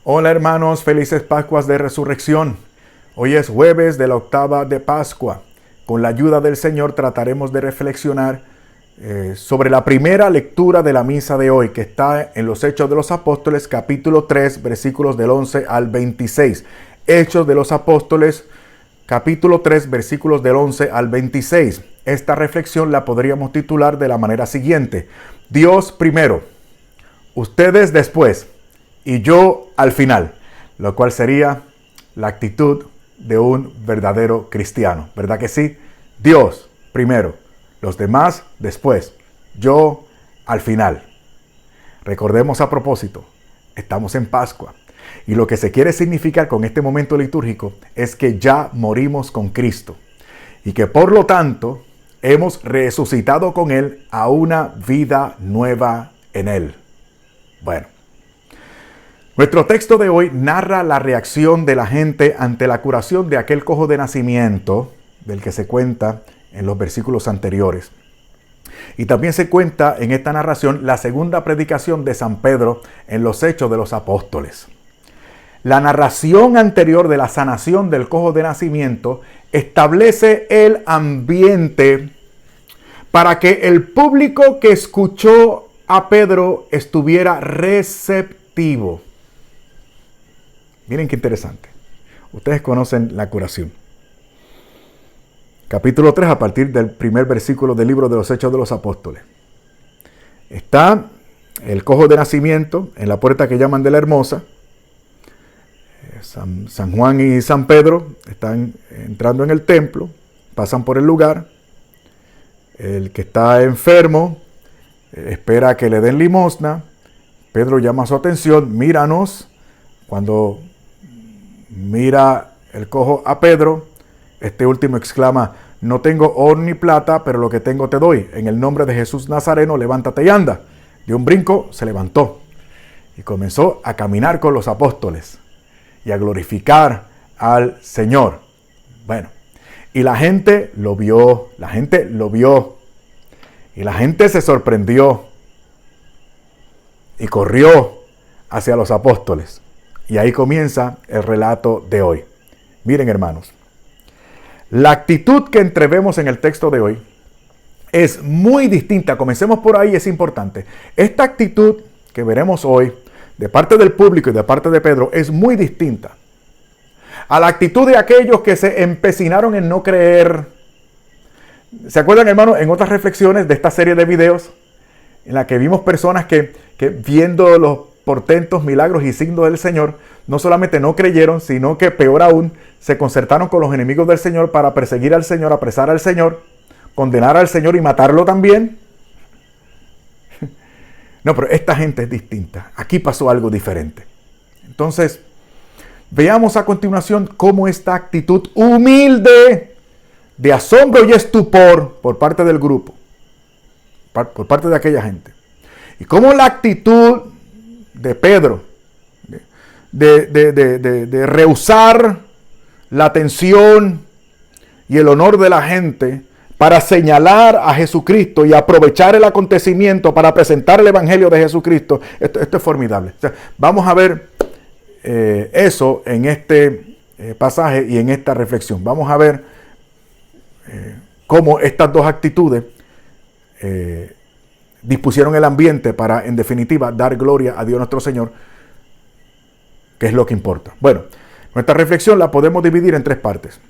Hola hermanos, felices Pascuas de Resurrección. Hoy es jueves de la octava de Pascua. Con la ayuda del Señor trataremos de reflexionar sobre la primera lectura de la misa de hoy, que está en los Hechos de los Apóstoles, capítulo 3, versículos del 11 al 26. Hechos de los Apóstoles, capítulo 3, versículos del 11 al 26. Esta reflexión la podríamos titular de la manera siguiente: Dios primero, ustedes después y yo al final, lo cual sería la actitud de un verdadero cristiano, ¿verdad que sí? Dios primero, los demás después, yo al final. Recordemos a propósito, estamos en Pascua y lo que se quiere significar con este momento litúrgico es que ya morimos con Cristo y que por lo tanto hemos resucitado con Él a una vida nueva en Él. Bueno, nuestro texto de hoy narra la reacción de la gente ante la curación de aquel cojo de nacimiento, del que se cuenta en los versículos anteriores. Y también se cuenta en esta narración la segunda predicación de San Pedro en los Hechos de los Apóstoles. La narración anterior de la sanación del cojo de nacimiento establece el ambiente para que el público que escuchó a Pedro estuviera receptivo. Miren qué interesante. Ustedes conocen la curación. Capítulo 3, a partir del primer versículo del libro de los Hechos de los Apóstoles. Está el cojo de nacimiento en la puerta que llaman de la Hermosa. San Juan y San Pedro están entrando en el templo, pasan por el lugar. El que está enfermo espera que le den limosna. Pedro llama su atención: míranos. Cuando mira el cojo a Pedro, este último exclama: no tengo oro ni plata, pero lo que tengo te doy. En el nombre de Jesús Nazareno, levántate y anda. De un brinco se levantó y comenzó a caminar con los apóstoles y a glorificar al Señor. Bueno, y la gente lo vio, y la gente se sorprendió y corrió hacia los apóstoles. Y ahí comienza el relato de hoy. Miren, hermanos, la actitud que entrevemos en el texto de hoy es muy distinta. Comencemos por ahí, es importante. Esta actitud que veremos hoy de parte del público y de parte de Pedro es muy distinta a la actitud de aquellos que se empecinaron en no creer. ¿Se acuerdan, hermanos, en otras reflexiones de esta serie de videos en la que vimos personas que viendo los portentos, milagros y signos del Señor, no solamente no creyeron, sino que peor aún, se concertaron con los enemigos del Señor para perseguir al Señor, apresar al Señor, condenar al Señor y matarlo también? No, pero esta gente es distinta. Aquí pasó algo diferente. Entonces, veamos a continuación cómo esta actitud humilde de asombro y estupor por parte del grupo, por parte de aquella gente, y cómo la actitud de Pedro de rehusar la atención y el honor de la gente para señalar a Jesucristo y aprovechar el acontecimiento para presentar el Evangelio de Jesucristo. Esto es formidable. O sea, vamos a ver eso en este pasaje y en esta reflexión. Vamos a ver cómo estas dos actitudes dispusieron el ambiente para, en definitiva, dar gloria a Dios nuestro Señor, que es lo que importa. Bueno, nuestra reflexión la podemos dividir en tres partes.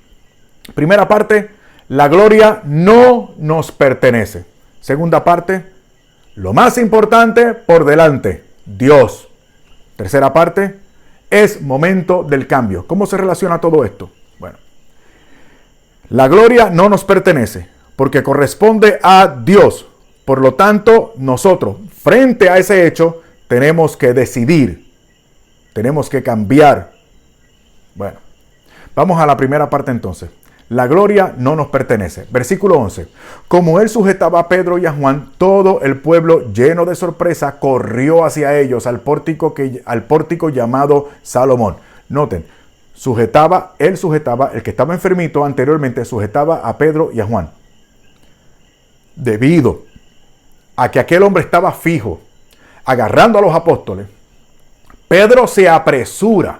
Primera parte: la gloria no nos pertenece. Segunda parte: lo más importante por delante, Dios. Tercera parte: es momento del cambio. ¿Cómo se relaciona todo esto? Bueno, la gloria no nos pertenece porque corresponde a Dios. Por lo tanto, nosotros, frente a ese hecho, tenemos que decidir, tenemos que cambiar. Bueno, vamos a la primera parte entonces. La gloria no nos pertenece. Versículo 11. Como él sujetaba a Pedro y a Juan, todo el pueblo, lleno de sorpresa, corrió hacia ellos al pórtico llamado Salomón. Noten, el que estaba enfermito anteriormente, sujetaba a Pedro y a Juan. Debido a que aquel hombre estaba fijo, agarrando a los apóstoles, Pedro se apresura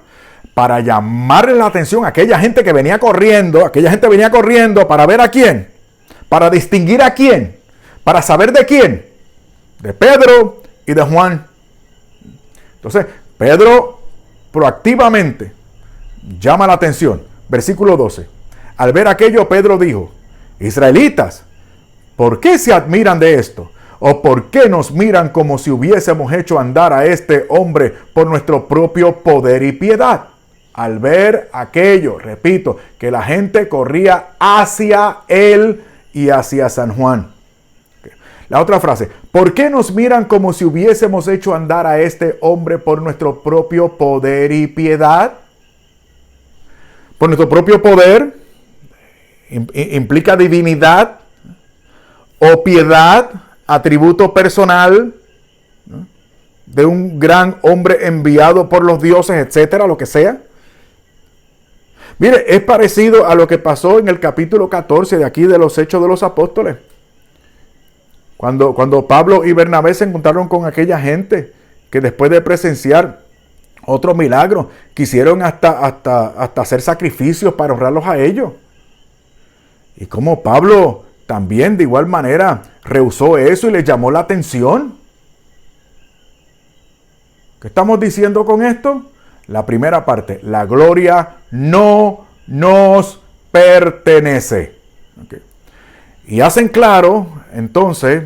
para llamarle la atención a aquella gente que venía corriendo. Aquella gente venía corriendo para ver a quién, para distinguir a quién, para saber de quién, de Pedro y de Juan. Entonces, Pedro proactivamente llama la atención. Versículo 12. Al ver aquello, Pedro dijo: Israelitas, ¿por qué se admiran de esto? ¿O por qué nos miran como si hubiésemos hecho andar a este hombre por nuestro propio poder y piedad? Al ver aquello, repito, que la gente corría hacia él y hacia San Juan. La otra frase: ¿por qué nos miran como si hubiésemos hecho andar a este hombre por nuestro propio poder y piedad? Por nuestro propio poder implica divinidad, o piedad, atributo personal, ¿no?, de un gran hombre enviado por los dioses, etcétera, lo que sea. Mire, es parecido a lo que pasó en el capítulo 14 de aquí de los Hechos de los Apóstoles. Cuando Pablo y Bernabé se encontraron con aquella gente que después de presenciar otro milagro, quisieron hasta hacer sacrificios para honrarlos a ellos. Y como Pablo también de igual manera rehusó eso y les llamó la atención. ¿Qué estamos diciendo con esto? La primera parte: la gloria no nos pertenece. Okay. Y hacen claro, entonces,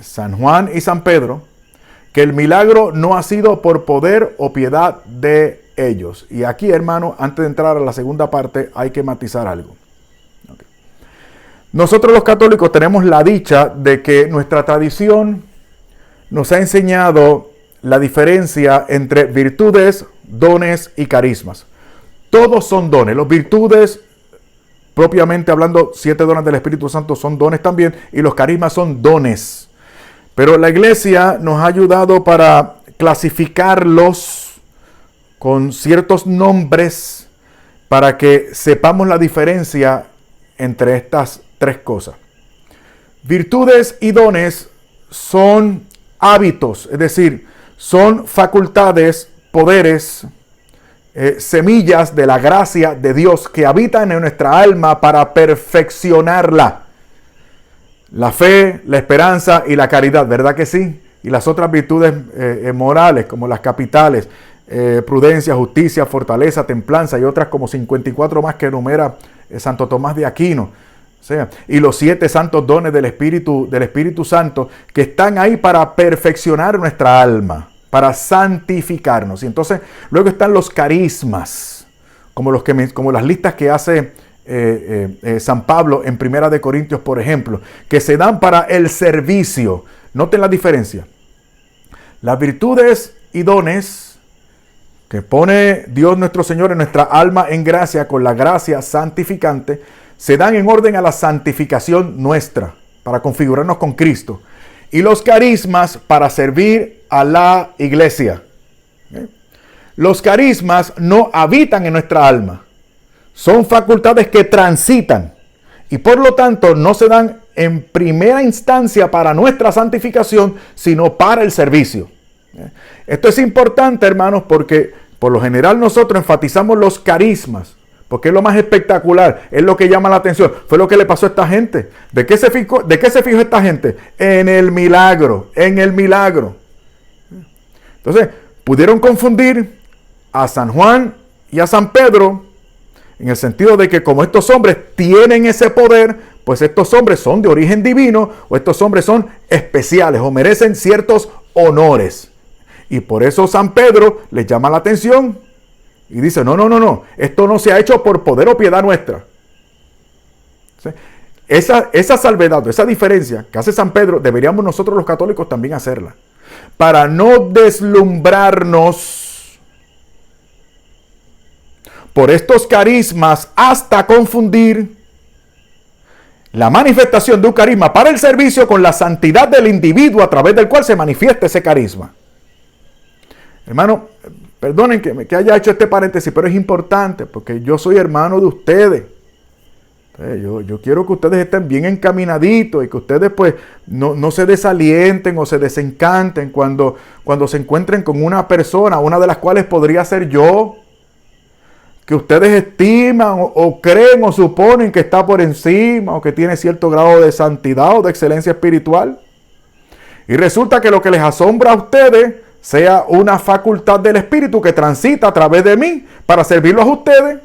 San Juan y San Pedro, que el milagro no ha sido por poder o piedad de ellos. Y aquí, hermano, antes de entrar a la segunda parte, hay que matizar algo. Okay. Nosotros los católicos tenemos la dicha de que nuestra tradición nos ha enseñado la diferencia entre virtudes, dones y carismas. Todos son dones. Las virtudes, propiamente hablando, 7 dones del Espíritu Santo son dones también, y los carismas son dones. Pero la iglesia nos ha ayudado para clasificarlos con ciertos nombres para que sepamos la diferencia entre estas tres cosas. Virtudes y dones son hábitos, es decir, son facultades, poderes, semillas de la gracia de Dios que habitan en nuestra alma para perfeccionarla. La fe, la esperanza y la caridad, ¿verdad que sí? Y las otras virtudes morales, como las capitales, prudencia, justicia, fortaleza, templanza y otras como 54 más que enumera Santo Tomás de Aquino. O sea, y los 7 santos dones del Espíritu Santo que están ahí para perfeccionar nuestra alma, para santificarnos. Y entonces luego están los carismas, como las listas que hace San Pablo en Primera de Corintios, por ejemplo, que se dan para el servicio. Noten la diferencia. Las virtudes y dones que pone Dios nuestro Señor en nuestra alma en gracia, con la gracia santificante, se dan en orden a la santificación nuestra, para configurarnos con Cristo. Y los carismas para servir a la iglesia. Los carismas no habitan en nuestra alma. Son facultades que transitan y por lo tanto no se dan en primera instancia para nuestra santificación, sino para el servicio. Esto es importante, hermanos, porque por lo general nosotros enfatizamos los carismas, porque es lo más espectacular, es lo que llama la atención. Fue lo que le pasó a esta gente. ¿De qué se fijó esta gente? En el milagro, en el milagro. Entonces, pudieron confundir a San Juan y a San Pedro en el sentido de que como estos hombres tienen ese poder, pues estos hombres son de origen divino, o estos hombres son especiales o merecen ciertos honores. Y por eso San Pedro les llama la atención y dice: no, esto no se ha hecho por poder o piedad nuestra. ¿Sí? Esa salvedad, esa diferencia que hace San Pedro, deberíamos nosotros los católicos también hacerla, para no deslumbrarnos por estos carismas hasta confundir la manifestación de un carisma para el servicio con la santidad del individuo a través del cual se manifiesta ese carisma. Hermano, perdonen que haya hecho este paréntesis, pero es importante porque yo soy hermano de ustedes. Yo quiero que ustedes estén bien encaminaditos y que ustedes pues no se desalienten o se desencanten cuando se encuentren con una persona, una de las cuales podría ser yo, que ustedes estiman o creen o suponen que está por encima o que tiene cierto grado de santidad o de excelencia espiritual. Y resulta que lo que les asombra a ustedes sea una facultad del Espíritu que transita a través de mí para servirlos a ustedes.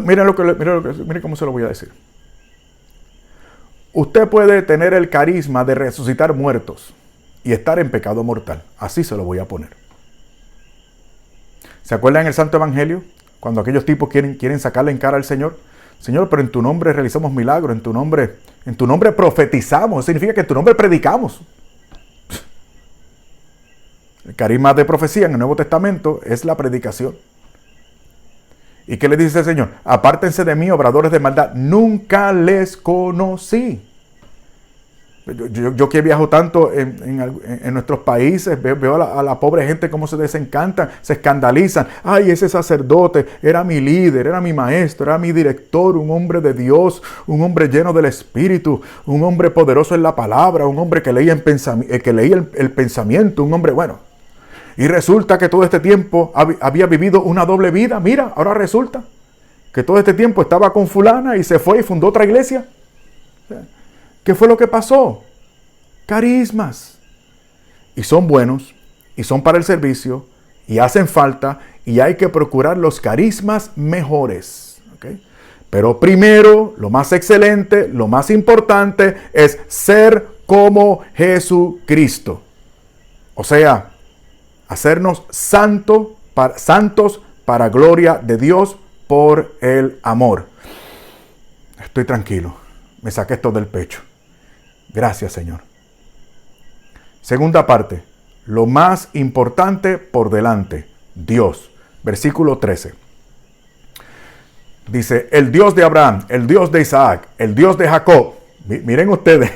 Miren cómo se lo voy a decir. Usted puede tener el carisma de resucitar muertos y estar en pecado mortal. Así se lo voy a poner. ¿Se acuerdan el Santo Evangelio? Cuando aquellos tipos quieren sacarle en cara al Señor. Señor, pero en tu nombre realizamos milagros, en tu nombre profetizamos. Eso significa que en tu nombre predicamos. El carisma de profecía en el Nuevo Testamento es la predicación. ¿Y qué le dice el Señor? Apártense de mí, obradores de maldad. Nunca les conocí. Yo que viajo tanto en nuestros países, veo a la pobre gente cómo se desencantan, se escandalizan. Ay, ese sacerdote era mi líder, era mi maestro, era mi director, un hombre de Dios, un hombre lleno del Espíritu, un hombre poderoso en la palabra, un hombre que leía el pensamiento, un hombre bueno. Y resulta que todo este tiempo había vivido una doble vida. Mira, ahora resulta que todo este tiempo estaba con fulana y se fue y fundó otra iglesia. ¿Qué fue lo que pasó? Carismas. Y son buenos, y son para el servicio, y hacen falta, y hay que procurar los carismas mejores. ¿Okay? Pero primero, lo más excelente, lo más importante es ser como Jesucristo. O sea, hacernos santos para gloria de Dios por el amor. Estoy tranquilo. Me saqué esto del pecho. Gracias, Señor. Segunda parte. Lo más importante por delante. Dios. Versículo 13. Dice, el Dios de Abraham, el Dios de Isaac, el Dios de Jacob. Miren ustedes.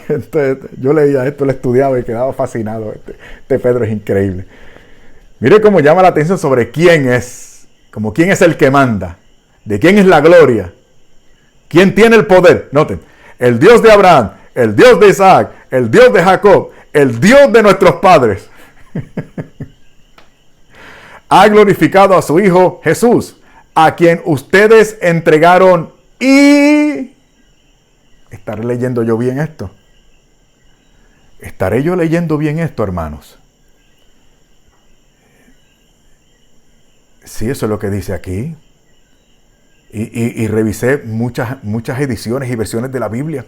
Yo leía esto, lo estudiaba y quedaba fascinado. Este Pedro es increíble. Mire cómo llama la atención sobre quién es, como quién es el que manda, de quién es la gloria, quién tiene el poder. Noten, el Dios de Abraham, el Dios de Isaac, el Dios de Jacob, el Dios de nuestros padres, ha glorificado a su Hijo Jesús, a quien ustedes entregaron y... ¿Estaré leyendo yo bien esto? ¿Estaré yo leyendo bien esto, hermanos? Sí, eso es lo que dice aquí. Y revisé muchas ediciones y versiones de la Biblia.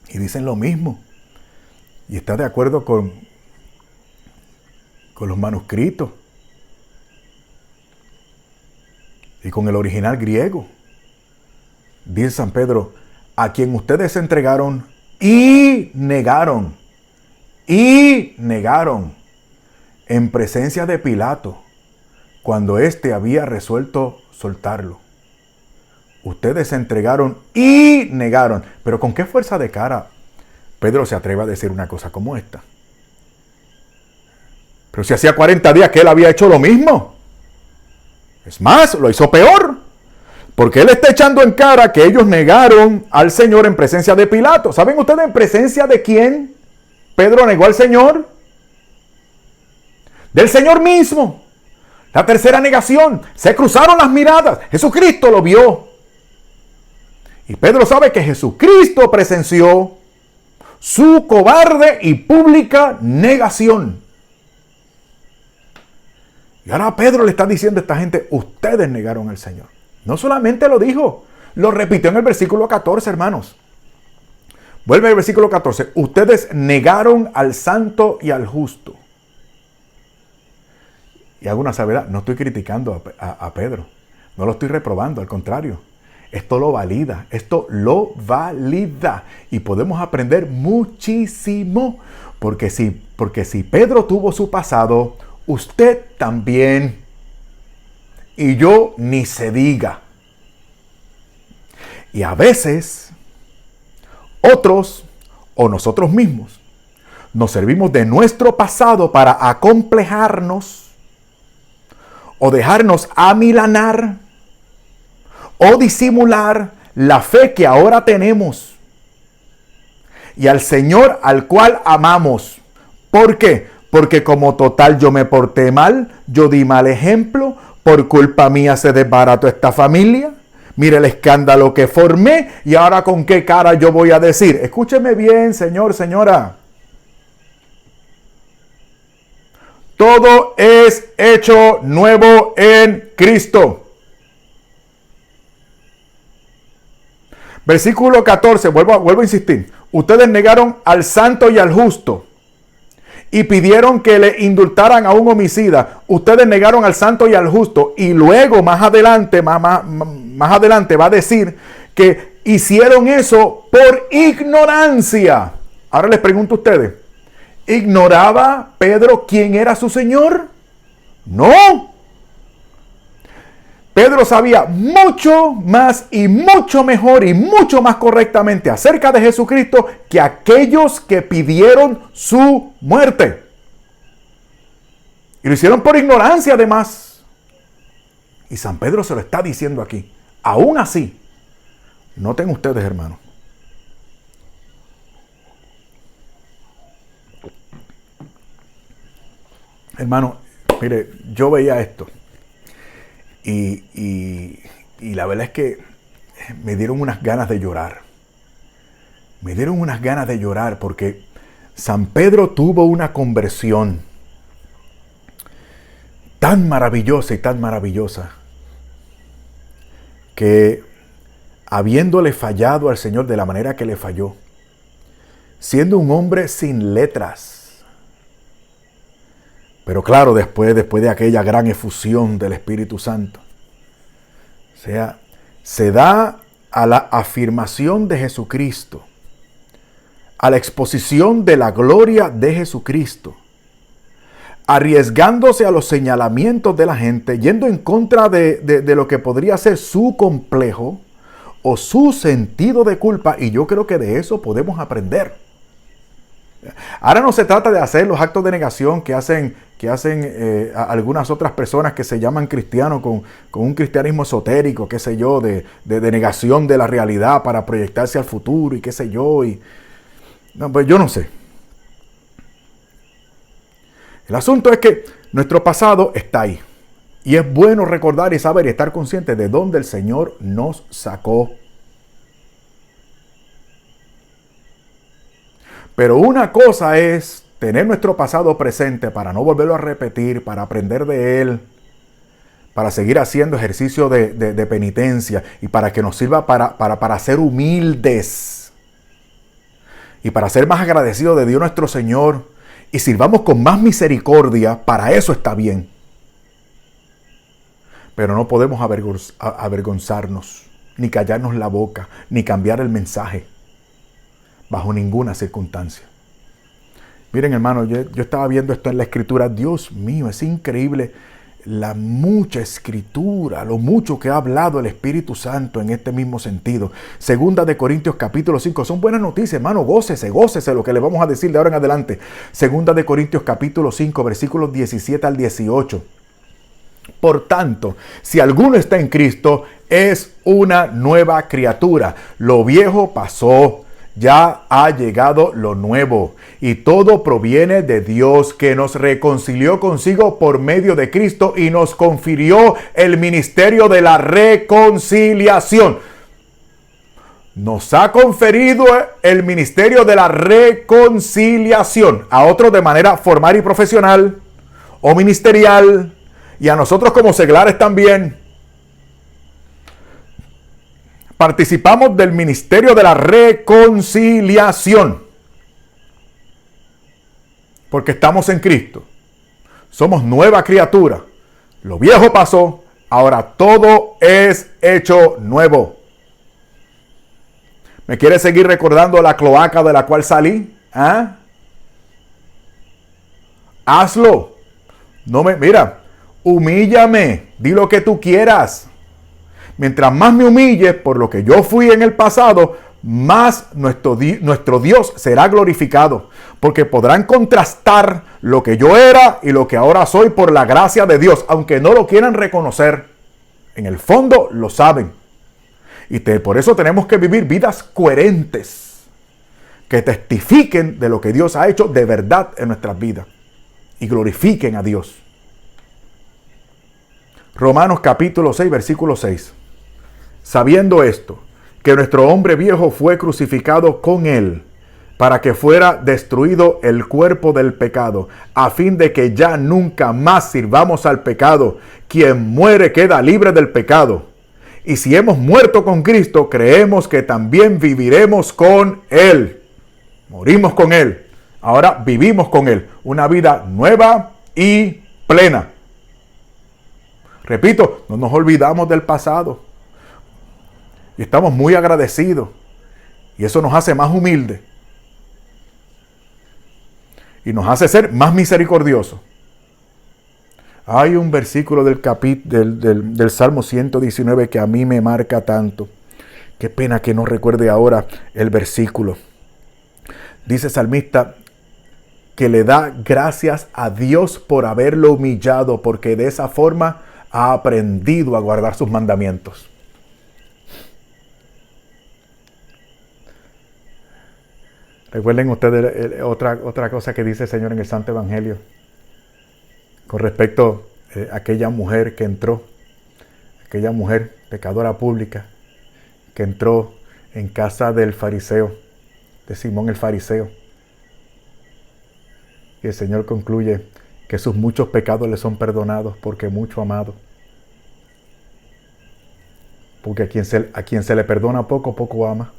Y dicen lo mismo. Y está de acuerdo con los manuscritos. Y con el original griego. Dice San Pedro, a quien ustedes entregaron y negaron. Y negaron. En presencia de Pilato, cuando éste había resuelto soltarlo. Ustedes se entregaron y negaron. Pero ¿con qué fuerza de cara Pedro se atreve a decir una cosa como esta? Pero si hacía 40 días que él había hecho lo mismo. Es más, lo hizo peor. Porque él está echando en cara que ellos negaron al Señor en presencia de Pilato. ¿Saben ustedes en presencia de quién Pedro negó al Señor? Del Señor mismo. La tercera negación. Se cruzaron las miradas. Jesucristo lo vio. Y Pedro sabe que Jesucristo presenció su cobarde y pública negación. Y ahora Pedro le está diciendo a esta gente, ustedes negaron al Señor. No solamente lo dijo, lo repitió en el versículo 14, hermanos. Vuelve al versículo 14. Ustedes negaron al santo y al justo. Y hago una salvedad, no estoy criticando a Pedro, no lo estoy reprobando, al contrario. Esto lo valida. Y podemos aprender muchísimo. Porque si Pedro tuvo su pasado, usted también. Y yo ni se diga. Y a veces, otros o nosotros mismos, Nos servimos de nuestro pasado para acomplejarnos o dejarnos amilanar o disimular la fe que ahora tenemos y al Señor al cual amamos. ¿Por qué? Porque como total yo me porté mal, yo di mal ejemplo, por culpa mía se desbarató esta familia. Mire el escándalo que formé y ahora con qué cara yo voy a decir. Escúcheme bien, señor, señora. Todo es hecho nuevo en Cristo. Versículo 14, vuelvo a insistir. Ustedes negaron al santo y al justo y pidieron que le indultaran a un homicida. Ustedes negaron al santo y al justo. Y luego más adelante va a decir que hicieron eso por ignorancia. Ahora les pregunto a ustedes, ¿ignoraba Pedro quién era su Señor? No. Pedro sabía mucho más y mucho mejor y mucho más correctamente acerca de Jesucristo que aquellos que pidieron su muerte. Y lo hicieron por ignorancia además. Y San Pedro se lo está diciendo aquí. Aún así, noten ustedes, hermanos. Hermano, mire, yo veía esto. Y la verdad es que me dieron unas ganas de llorar. Me dieron unas ganas de llorar porque San Pedro tuvo una conversión tan maravillosa y tan maravillosa que habiéndole fallado al Señor de la manera que le falló, siendo un hombre sin letras, pero claro, después de aquella gran efusión del Espíritu Santo. O sea, se da a la afirmación de Jesucristo, a la exposición de la gloria de Jesucristo, arriesgándose a los señalamientos de la gente, yendo en contra de lo que podría ser su complejo o su sentido de culpa, y yo creo que de eso podemos aprender. Ahora no se trata de hacer los actos de negación que hacen algunas otras personas que se llaman cristianos con un cristianismo esotérico, qué sé yo, de negación de la realidad para proyectarse al futuro y qué sé yo. No, pues yo no sé. El asunto es que nuestro pasado está ahí. Y es bueno recordar y saber y estar consciente de dónde el Señor nos sacó. Pero una cosa es tener nuestro pasado presente para no volverlo a repetir, para aprender de él, para seguir haciendo ejercicio de penitencia y para que nos sirva para ser humildes y para ser más agradecidos de Dios nuestro Señor y sirvamos con más misericordia. Para eso está bien. Pero no podemos avergonzarnos, ni callarnos la boca, ni cambiar el mensaje. Bajo ninguna circunstancia. Miren, hermano, yo estaba viendo esto en la Escritura. Dios mío, es increíble la mucha Escritura, lo mucho que ha hablado el Espíritu Santo en este mismo sentido. Segunda de Corintios capítulo 5. Son buenas noticias, hermano. Gócese lo que le vamos a decir de ahora en adelante. Segunda de Corintios capítulo 5, versículos 17 al 18. Por tanto, si alguno está en Cristo, es una nueva criatura. Lo viejo pasó. Ya ha llegado lo nuevo y todo proviene de Dios, que nos reconcilió consigo por medio de Cristo y nos confirió el ministerio de la reconciliación. Nos ha conferido el ministerio de la reconciliación a otros de manera formal y profesional o ministerial, y a nosotros como seglares también. Participamos del ministerio de la reconciliación. Porque estamos en Cristo. Somos nueva criatura. Lo viejo pasó, ahora todo es hecho nuevo. ¿Me quieres seguir recordando la cloaca de la cual salí? ¿Ah? Hazlo. Mira, humíllame, di lo que tú quieras. Mientras más me humilles por lo que yo fui en el pasado, más nuestro Dios será glorificado, porque podrán contrastar lo que yo era y lo que ahora soy por la gracia de Dios, aunque no lo quieran reconocer. En el fondo lo saben. Y por eso tenemos que vivir vidas coherentes, que testifiquen de lo que Dios ha hecho de verdad en nuestras vidas y glorifiquen a Dios. Romanos capítulo 6, versículo 6. Sabiendo esto, que nuestro hombre viejo fue crucificado con él, para que fuera destruido el cuerpo del pecado, a fin de que ya nunca más sirvamos al pecado. Quien muere queda libre del pecado. Y si hemos muerto con Cristo, creemos que también viviremos con Él. Morimos con Él. Ahora vivimos con Él. Una vida nueva y plena. Repito, no nos olvidamos del pasado. Y estamos muy agradecidos. Y eso nos hace más humildes. Y nos hace ser más misericordiosos. Hay un versículo del Salmo 119 que a mí me marca tanto. Qué pena que no recuerde ahora el versículo. Dice el salmista que le da gracias a Dios por haberlo humillado, porque de esa forma ha aprendido a guardar sus mandamientos. Recuerden ustedes otra cosa que dice el Señor en el Santo Evangelio con respecto a aquella mujer que entró, aquella mujer pecadora pública que entró en casa del fariseo, de Simón el fariseo. Y el Señor concluye que sus muchos pecados le son perdonados porque mucho amado. Porque a quien se le perdona poco, poco ama.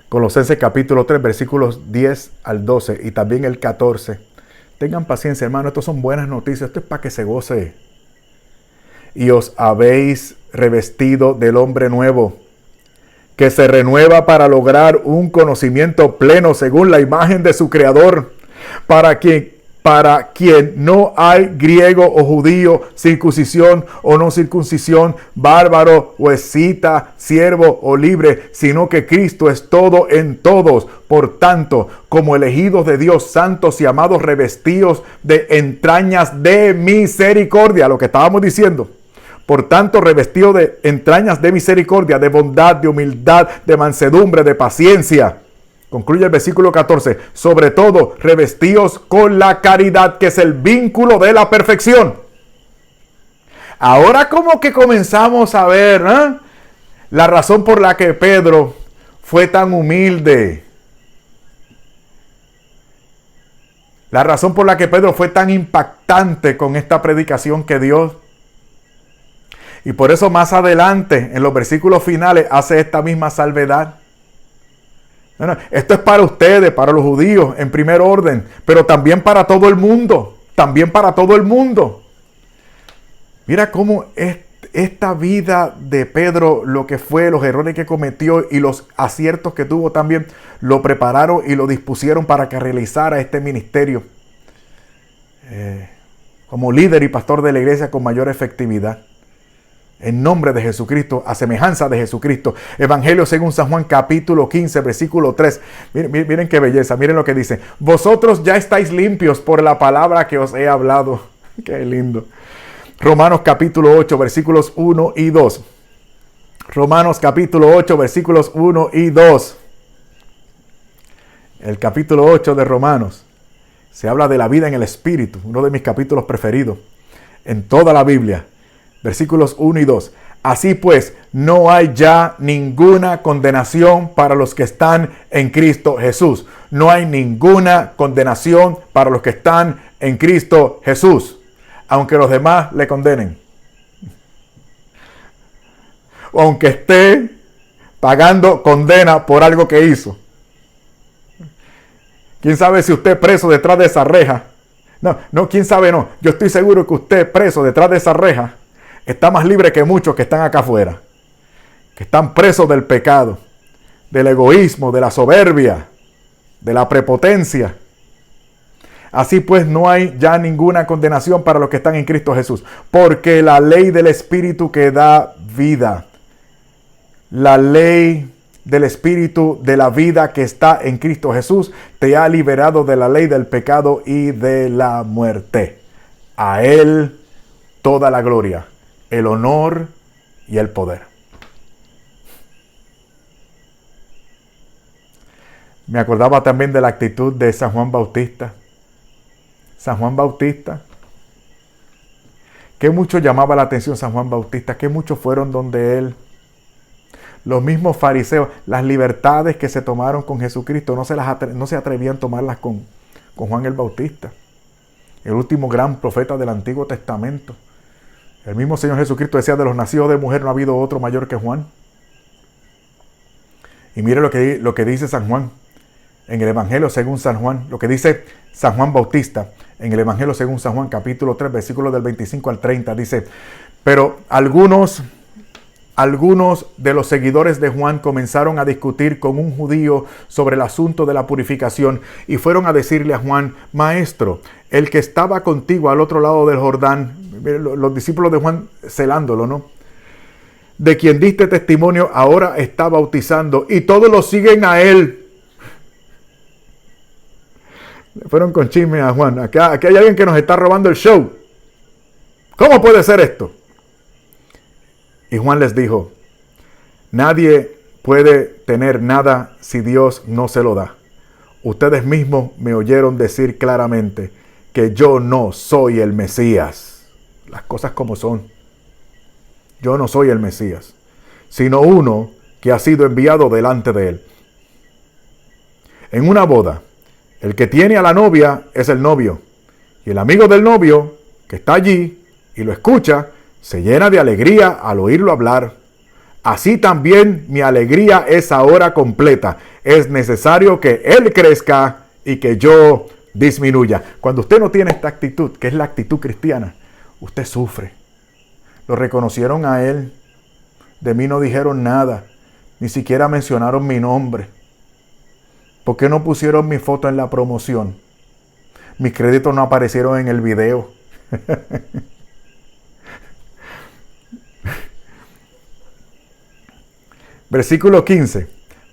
Colosenses capítulo 3, versículos 10 al 12 y también el 14. Tengan paciencia, hermano, estas son buenas noticias, esto es para que se goce. Y os habéis revestido del hombre nuevo, que se renueva para lograr un conocimiento pleno según la imagen de su Creador, para quien no hay griego o judío, circuncisión o no circuncisión, bárbaro o escita, siervo o libre, sino que Cristo es todo en todos. Por tanto, como elegidos de Dios, santos y amados, revestidos de entrañas de misericordia, lo que estábamos diciendo. Por tanto, revestidos de entrañas de misericordia, de bondad, de humildad, de mansedumbre, de paciencia. Concluye el versículo 14. Sobre todo, revestidos con la caridad, que es el vínculo de la perfección. Ahora como que comenzamos a ver la razón por la que Pedro fue tan humilde. La razón por la que Pedro fue tan impactante con esta predicación que dio. Y por eso más adelante, en los versículos finales, hace esta misma salvedad. Bueno, esto es para ustedes, para los judíos, en primer orden, pero también para todo el mundo. También para todo el mundo. Mira cómo esta vida de Pedro, lo que fue, los errores que cometió y los aciertos que tuvo también, lo prepararon y lo dispusieron para que realizara este ministerio como líder y pastor de la iglesia con mayor efectividad. En nombre de Jesucristo, a semejanza de Jesucristo. Evangelio según San Juan capítulo 15, versículo 3. Miren qué belleza, miren lo que dice. Vosotros ya estáis limpios por la palabra que os he hablado. Qué lindo. Romanos capítulo 8, versículos 1 y 2. Romanos capítulo 8, versículos 1 y 2. El capítulo 8 de Romanos. Se habla de la vida en el Espíritu. Uno de mis capítulos preferidos en toda la Biblia. Versículos 1 y 2. Así pues, no hay ya ninguna condenación para los que están en Cristo Jesús. No hay ninguna condenación para los que están en Cristo Jesús. Aunque los demás le condenen. O aunque esté pagando condena por algo que hizo. ¿Quién sabe si usted preso detrás de esa reja? No, quién sabe no. Yo estoy seguro que usted preso detrás de esa reja está más libre que muchos que están acá afuera, que están presos del pecado, del egoísmo, de la soberbia, de la prepotencia. Así pues, no hay ya ninguna condenación para los que están en Cristo Jesús, porque la ley del Espíritu que da vida La ley del Espíritu de la vida que está en Cristo Jesús te ha liberado de la ley del pecado y de la muerte. A Él toda la gloria, el honor y el poder. Me acordaba también de la actitud de San Juan Bautista. San Juan Bautista. Qué mucho llamaba la atención San Juan Bautista, qué muchos fueron donde él. Los mismos fariseos, las libertades que se tomaron con Jesucristo, no se atrevían a tomarlas con Juan el Bautista, el último gran profeta del Antiguo Testamento. El mismo Señor Jesucristo decía, de los nacidos de mujer no ha habido otro mayor que Juan. Y mire lo que dice San Juan en el Evangelio según San Juan, lo que dice San Juan Bautista en el Evangelio según San Juan, capítulo 3, versículos del 25 al 30, dice, pero algunos de los seguidores de Juan comenzaron a discutir con un judío sobre el asunto de la purificación y fueron a decirle a Juan, Maestro, el que estaba contigo al otro lado del Jordán, los discípulos de Juan celándolo, ¿no? De quien diste testimonio, ahora está bautizando y todos lo siguen a él. Fueron con chisme a Juan. Aquí hay alguien que nos está robando el show. ¿Cómo puede ser esto? Y Juan les dijo, nadie puede tener nada si Dios no se lo da. Ustedes mismos me oyeron decir claramente que yo no soy el Mesías. Las cosas como son. Yo no soy el Mesías, sino uno que ha sido enviado delante de él. En una boda, el que tiene a la novia es el novio, y el amigo del novio, que está allí y lo escucha, se llena de alegría al oírlo hablar. Así también mi alegría es ahora completa. Es necesario que él crezca y que yo disminuya. Cuando usted no tiene esta actitud, que es la actitud cristiana, usted sufre. Lo reconocieron a él. De mí no dijeron nada. Ni siquiera mencionaron mi nombre. ¿Por qué no pusieron mi foto en la promoción? Mis créditos no aparecieron en el video. Versículo 15.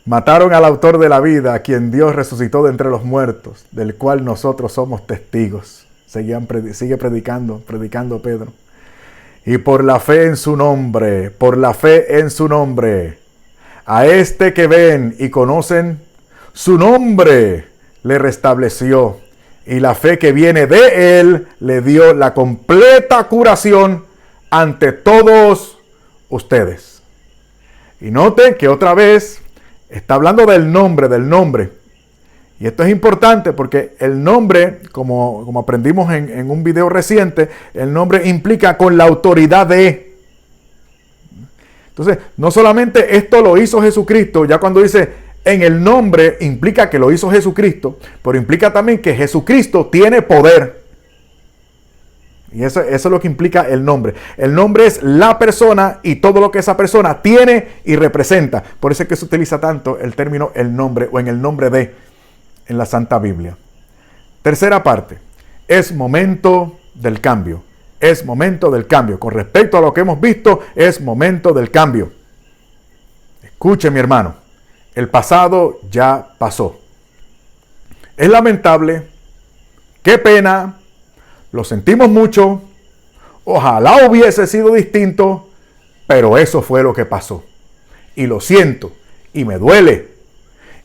Mataron al autor de la vida, a quien Dios resucitó de entre los muertos, del cual nosotros somos testigos. Sigue predicando Pedro. Y por la fe en su nombre, a este que ven y conocen, su nombre le restableció. Y la fe que viene de él le dio la completa curación ante todos ustedes. Y noten que otra vez está hablando del nombre. Y esto es importante porque el nombre, como aprendimos en un video reciente, el nombre implica con la autoridad de. Entonces, no solamente esto lo hizo Jesucristo, ya cuando dice en el nombre implica que lo hizo Jesucristo, pero implica también que Jesucristo tiene poder. Y eso es lo que implica el nombre. El nombre es la persona y todo lo que esa persona tiene y representa. Por eso es que se utiliza tanto el término el nombre o en el nombre de en la Santa Biblia. Tercera parte. Es momento del cambio. Es momento del cambio. Con respecto a lo que hemos visto, es momento del cambio. Escuche, mi hermano. El pasado ya pasó. Es lamentable. Qué pena. Lo sentimos mucho. Ojalá hubiese sido distinto. Pero eso fue lo que pasó. Y lo siento. Y me duele.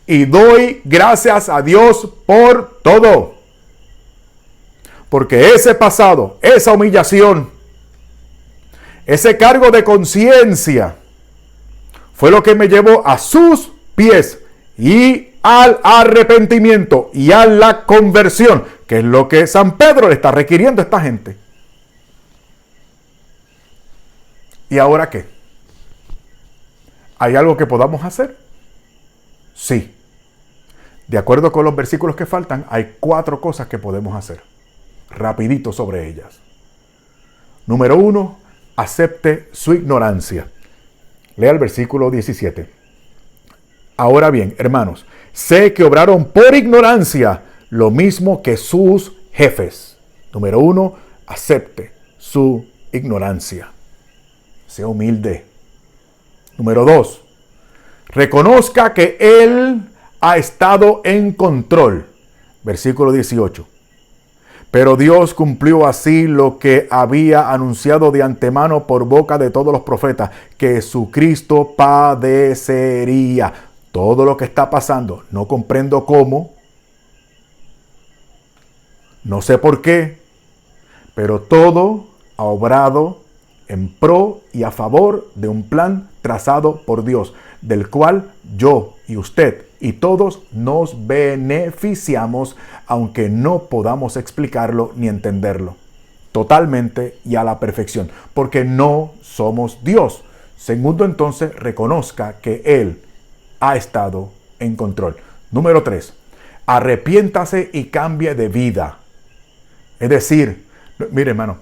Y doy gracias a Dios por todo. Porque ese pasado, esa humillación, ese cargo de conciencia, fue lo que me llevó a sus pies y al arrepentimiento y a la conversión, que es lo que San Pedro le está requiriendo a esta gente. ¿Y ahora qué? ¿Hay algo que podamos hacer? Sí. De acuerdo con los versículos que faltan, hay 4 cosas que podemos hacer. Rapidito sobre ellas. Número 1, acepte su ignorancia. Lea el versículo 17. Ahora bien, hermanos, sé que obraron por ignorancia lo mismo que sus jefes. Número 1, acepte su ignorancia. Sea humilde. Número 2, Reconozca que Él ha estado en control. Versículo 18. Pero Dios cumplió así lo que había anunciado de antemano por boca de todos los profetas, que Jesucristo padecería. Todo lo que está pasando, no comprendo cómo, no sé por qué, pero todo ha obrado en pro y a favor de un plan trazado por Dios, del cual yo y usted y todos nos beneficiamos, aunque no podamos explicarlo ni entenderlo totalmente y a la perfección, porque no somos Dios. Segundo, entonces, reconozca que Él ha estado en control. Número 3, arrepiéntase y cambie de vida. Es decir, mire, hermano,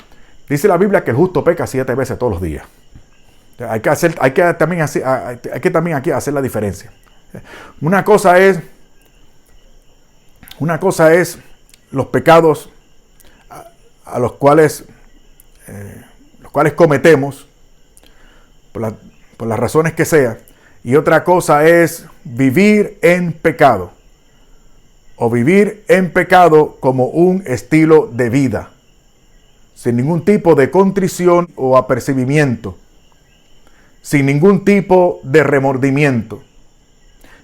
dice la Biblia que el justo peca 7 veces todos los días. Hay que también aquí hacer la diferencia. Una cosa es los pecados a los cuales cometemos por las razones que sea, y otra cosa es vivir en pecado, o vivir en pecado como un estilo de vida, sin ningún tipo de contrición o apercibimiento, sin ningún tipo de remordimiento,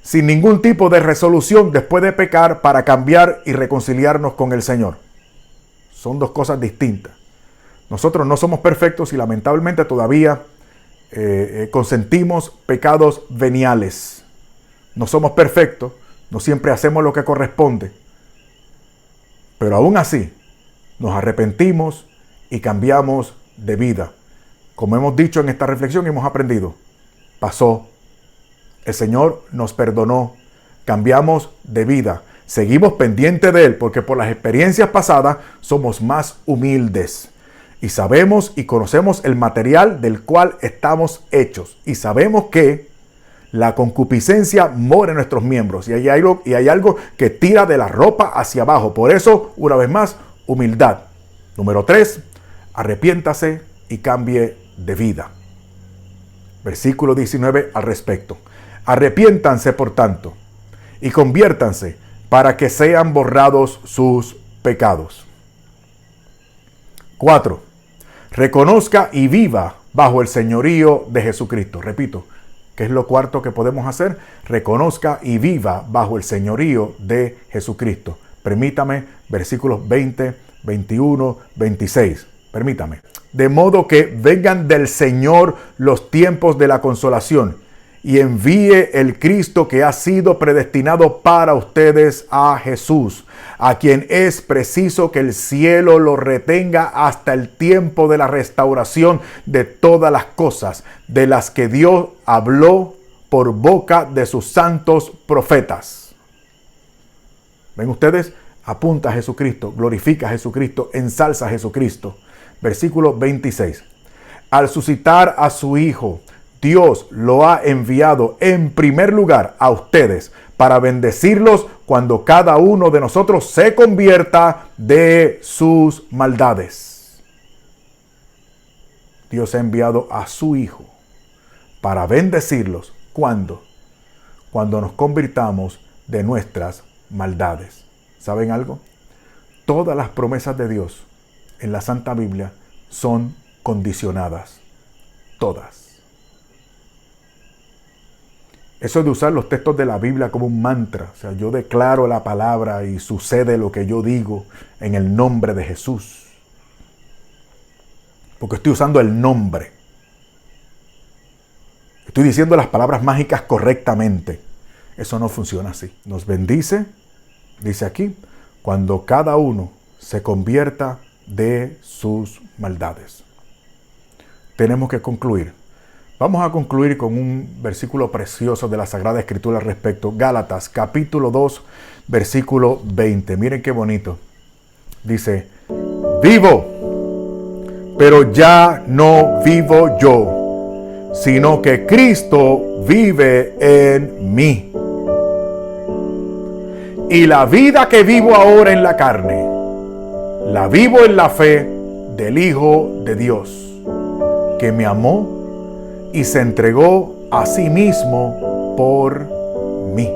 sin ningún tipo de resolución después de pecar para cambiar y reconciliarnos con el Señor. Son dos cosas distintas. Nosotros no somos perfectos y lamentablemente todavía consentimos pecados veniales. No somos perfectos, no siempre hacemos lo que corresponde, pero aún así nos arrepentimos y cambiamos de vida. Como hemos dicho en esta reflexión, hemos aprendido. Pasó. El Señor nos perdonó. Cambiamos de vida. Seguimos pendientes de Él porque por las experiencias pasadas somos más humildes. Y sabemos y conocemos el material del cual estamos hechos. Y sabemos que la concupiscencia mora en nuestros miembros. Y hay algo que tira de la ropa hacia abajo. Por eso, una vez más, humildad. Número 3, arrepiéntase y cambie de vida. Versículo 19 al respecto. Arrepiéntanse, por tanto, y conviértanse para que sean borrados sus pecados. 4. Reconozca y viva bajo el señorío de Jesucristo. Repito, ¿qué es lo cuarto que podemos hacer? Reconozca y viva bajo el señorío de Jesucristo. Permítame, versículos 20, 21, 26. Permítame. De modo que vengan del Señor los tiempos de la consolación y envíe el Cristo que ha sido predestinado para ustedes a Jesús, a quien es preciso que el cielo lo retenga hasta el tiempo de la restauración de todas las cosas, de las que Dios habló por boca de sus santos profetas. ¿Ven ustedes? Apunta a Jesucristo, glorifica a Jesucristo, ensalza a Jesucristo. Versículo 26. Al suscitar a su Hijo, Dios lo ha enviado en primer lugar a ustedes para bendecirlos cuando cada uno de nosotros se convierta de sus maldades. Dios ha enviado a su Hijo para bendecirlos. ¿Cuándo? Cuando nos convirtamos de nuestras maldades. ¿Saben algo? Todas las promesas de Dios en la Santa Biblia son condicionadas. Todas. Eso de usar los textos de la Biblia como un mantra. O sea, yo declaro la palabra y sucede lo que yo digo en el nombre de Jesús. Porque estoy usando el nombre. Estoy diciendo las palabras mágicas correctamente. Eso no funciona así. Nos bendice, dice aquí, cuando cada uno se convierta de sus maldades. Tenemos que concluir. Vamos a concluir con un versículo precioso de la Sagrada Escritura al respecto. Gálatas, capítulo 2, versículo 20. Miren qué bonito. Dice, vivo, pero ya no vivo yo, sino que Cristo vive en mí. Y la vida que vivo ahora en la carne, la vivo en la fe del Hijo de Dios, que me amó y se entregó a sí mismo por mí.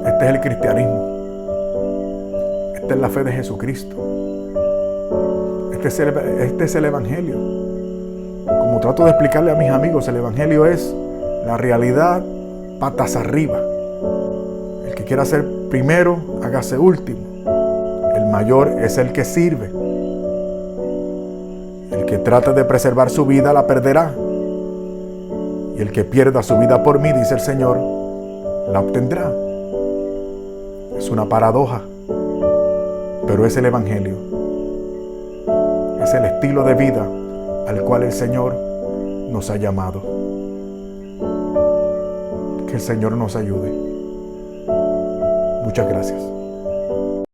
Este es el cristianismo. Esta es la fe de Jesucristo. Este es el Evangelio. Como trato de explicarle a mis amigos, el Evangelio es la realidad patas arriba. El que quiera ser primero, hágase último. El mayor es el que sirve. El que trata de preservar su vida la perderá. Y el que pierda su vida por mí, dice el Señor, la obtendrá. Es una paradoja, pero es el Evangelio. Es el estilo de vida al cual el Señor nos ha llamado. Que el Señor nos ayude. Muchas gracias.